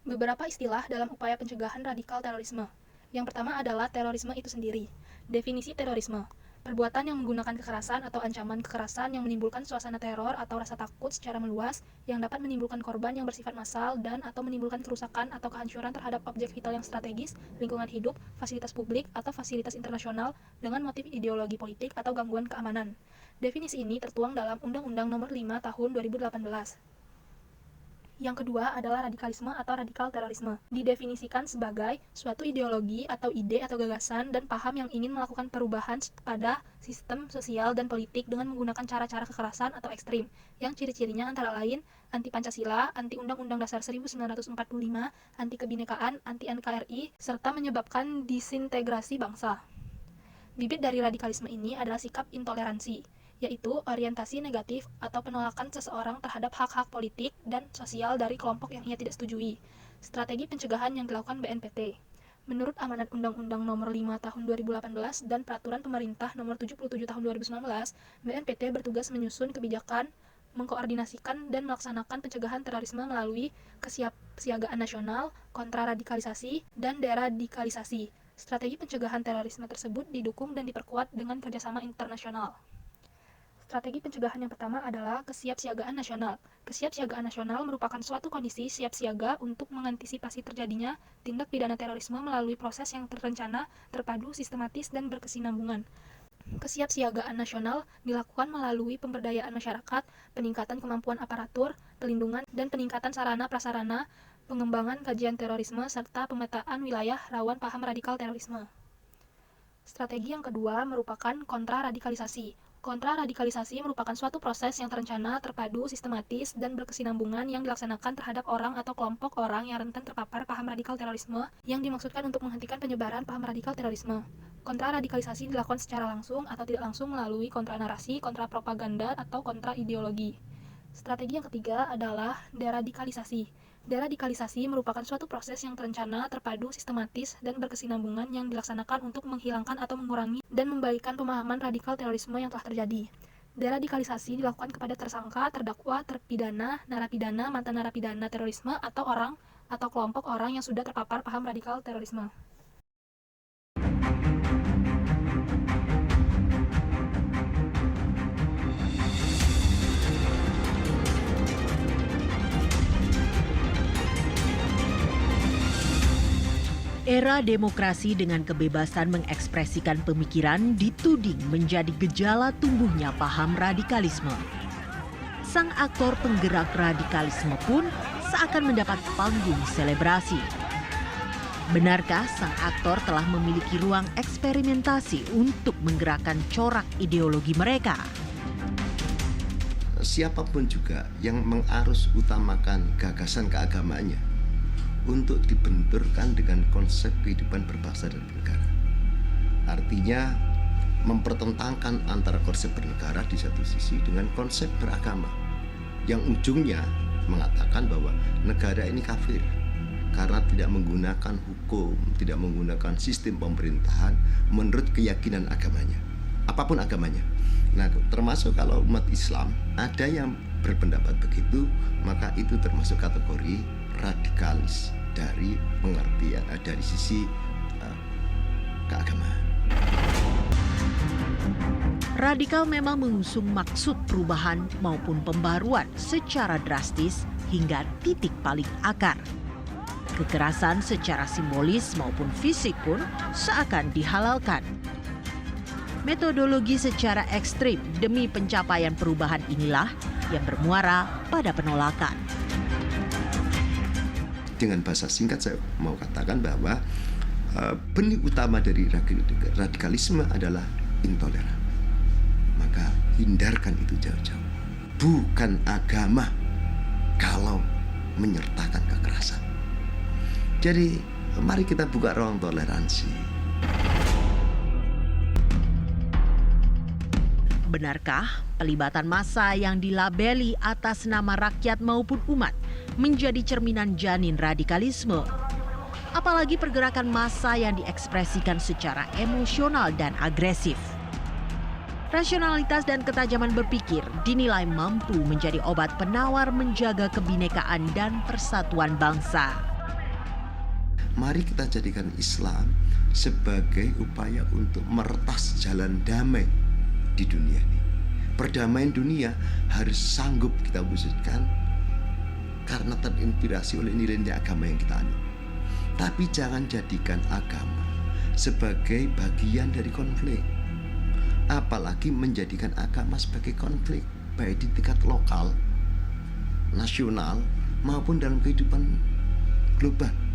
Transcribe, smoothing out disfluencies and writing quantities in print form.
Beberapa istilah dalam upaya pencegahan radikal terorisme. Yang pertama adalah terorisme itu sendiri. Definisi terorisme: perbuatan yang menggunakan kekerasan atau ancaman kekerasan yang menimbulkan suasana teror atau rasa takut secara meluas yang dapat menimbulkan korban yang bersifat massal dan atau menimbulkan kerusakan atau kehancuran terhadap objek vital yang strategis, lingkungan hidup, fasilitas publik, atau fasilitas internasional dengan motif ideologi politik atau gangguan keamanan. Definisi ini tertuang dalam Undang-Undang Nomor 5 Tahun 2018. Yang kedua adalah radikalisme atau radikal terorisme. Didefinisikan sebagai suatu ideologi atau ide atau gagasan dan paham yang ingin melakukan perubahan pada sistem sosial dan politik dengan menggunakan cara-cara kekerasan atau ekstrim, yang ciri-cirinya antara lain anti Pancasila, anti Undang-Undang Dasar 1945, anti kebinekaan, anti NKRI, serta menyebabkan disintegrasi bangsa. Bibit dari radikalisme ini adalah sikap intoleransi, yaitu orientasi negatif atau penolakan seseorang terhadap hak-hak politik dan sosial dari kelompok yang ia tidak setujui. Strategi pencegahan yang dilakukan BNPT. Menurut Amanat Undang-Undang Nomor 5 Tahun 2018 dan Peraturan Pemerintah Nomor 77 Tahun 2019, BNPT bertugas menyusun kebijakan, mengkoordinasikan dan melaksanakan pencegahan terorisme melalui kesiapsiagaan nasional, kontraradikalisasi, dan deradikalisasi. Strategi pencegahan terorisme tersebut didukung dan diperkuat dengan kerjasama internasional. Strategi pencegahan yang pertama adalah kesiapsiagaan nasional. Kesiapsiagaan nasional merupakan suatu kondisi siap siaga untuk mengantisipasi terjadinya tindak pidana terorisme melalui proses yang terencana, terpadu, sistematis, dan berkesinambungan. Kesiapsiagaan nasional dilakukan melalui pemberdayaan masyarakat, peningkatan kemampuan aparatur, pelindungan dan peningkatan sarana-prasarana, pengembangan kajian terorisme, serta pemetaan wilayah rawan paham radikal terorisme. Strategi yang kedua merupakan kontraradikalisasi. Kontraradikalisasi merupakan suatu proses yang terencana, terpadu, sistematis, dan berkesinambungan yang dilaksanakan terhadap orang atau kelompok orang yang rentan terpapar paham radikal terorisme yang dimaksudkan untuk menghentikan penyebaran paham radikal terorisme. Kontraradikalisasi dilakukan secara langsung atau tidak langsung melalui kontranarasi, kontrapropaganda, atau kontraideologi. Strategi yang ketiga adalah deradikalisasi. Deradikalisasi merupakan suatu proses yang terencana, terpadu, sistematis, dan berkesinambungan yang dilaksanakan untuk menghilangkan atau mengurangi dan membalikkan pemahaman radikal terorisme yang telah terjadi. Deradikalisasi dilakukan kepada tersangka, terdakwa, terpidana, narapidana, mantan narapidana terorisme, atau orang atau kelompok orang yang sudah terpapar paham radikal terorisme. Era demokrasi dengan kebebasan mengekspresikan pemikiran dituding menjadi gejala tumbuhnya paham radikalisme. Sang aktor penggerak radikalisme pun seakan mendapat panggung selebrasi. Benarkah sang aktor telah memiliki ruang eksperimentasi untuk menggerakkan corak ideologi mereka? Siapapun juga yang mengarus utamakan gagasan keagamaannya untuk dibenturkan dengan konsep kehidupan berbangsa dan bernegara. Artinya mempertentangkan antara konsep bernegara di satu sisi dengan konsep beragama yang ujungnya mengatakan bahwa negara ini kafir karena tidak menggunakan hukum, tidak menggunakan sistem pemerintahan menurut keyakinan agamanya, apapun agamanya. Nah, termasuk kalau umat Islam ada yang berpendapat begitu, maka itu termasuk kategori radikalis dari pengertian dari sisi keagamaan. Radikal memang mengusung maksud perubahan maupun pembaruan secara drastis hingga titik paling akar. Kekerasan secara simbolis maupun fisik pun seakan dihalalkan. Metodologi secara ekstrim demi pencapaian perubahan inilah yang bermuara pada penolakan. Dengan bahasa singkat saya mau katakan bahwa benih utama dari radikalisme adalah intoleran. Maka hindarkan itu jauh-jauh. Bukan agama kalau menyertakan kekerasan. Jadi mari kita buka ruang toleransi. Benarkah pelibatan massa yang dilabeli atas nama rakyat maupun umat menjadi cerminan janin radikalisme? Apalagi pergerakan massa yang diekspresikan secara emosional dan agresif. Rasionalitas dan ketajaman berpikir dinilai mampu menjadi obat penawar menjaga kebinekaan dan persatuan bangsa. Mari kita jadikan Islam sebagai upaya untuk meretas jalan damai di dunia ini. Perdamaian dunia harus sanggup kita wujudkan karena terinspirasi oleh nilai-nilai agama yang kita anut. Tapi jangan jadikan agama sebagai bagian dari konflik, apalagi menjadikan agama sebagai konflik, baik di tingkat lokal, nasional, maupun dalam kehidupan global.